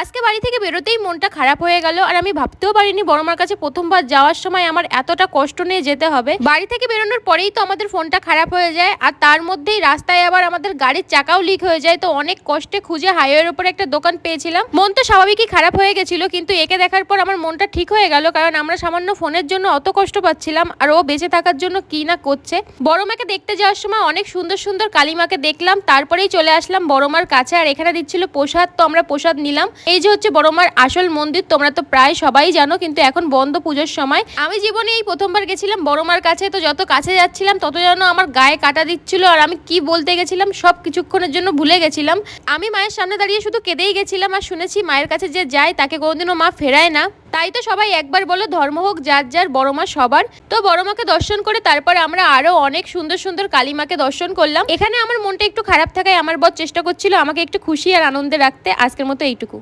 আজকে বাড়ি থেকে বেরোতেই মনটা খারাপ হয়ে গেল। আর আমি ভাবতেও পারিনি বড়মার কাছে প্রথমবার যাওয়ার সময় আমার এতটা কষ্ট নিয়ে যেতে হবে। বাড়ি থেকে বেরোনোর পরেই তো আমাদের ফোনটা খারাপ হয়ে যায়, আর তার মধ্যেই রাস্তায় আবার আমাদের গাড়ির চাকাও লিক হয়ে যায়। তো অনেক কষ্টে খুঁজে হাইওয়ের উপরে একটা দোকান পেয়েছিলাম। মন তো স্বাভাবিকই খারাপ হয়ে গেছিল, কিন্তু একে দেখার পর আমার মনটা ঠিক হয়ে গেল, কারণ আমরা সামান্য ফোনের জন্য অত কষ্ট পাচ্ছিলাম আর ও বেঁচে থাকার জন্য কি না করছে। বড়মাকে দেখতে যাওয়ার সময় অনেক সুন্দর সুন্দর কালীমাকে দেখলাম, তারপরেই চলে আসলাম বড়মার কাছে। আর এখানে দিচ্ছিল প্রসাদ, তো আমরা প্রসাদ নিলাম। এই যে হচ্ছে বড়মার আসল মন্দির, তোমরা তো প্রায় সবাই জানো, কিন্তু এখন বন্ধ পুজোর সময়। আমি জীবনে এই প্রথমবার গেছিলাম বড়মার কাছে, তো যত কাছে যাচ্ছিলাম তত যেন আমার গায়ে কাটা দিচ্ছিল, আর আমি কি বলতে গেছিলাম সব কিছুক্ষণের জন্য ভুলে গেছিলাম। আমি মায়ের সামনে দাঁড়িয়ে শুধু কেঁদেই গেছিলাম, আর শুনেছি মায়ের কাছে যে যায় তাকে কোনোদিনও মা ফেরায় না। তাই তো সবাই একবার বলো, ধর্ম হোক যার যার, বড়মা সবার। তো বড়মাকে দর্শন করে তারপরে আমরা আরো অনেক সুন্দর সুন্দর কালীমাকে দর্শন করলাম। এখানে আমার মনটা একটু খারাপ থাকায় আমার বর চেষ্টা করছিল আমাকে একটু খুশি আর আনন্দে রাখতে। আজকের মতো এইটুকু।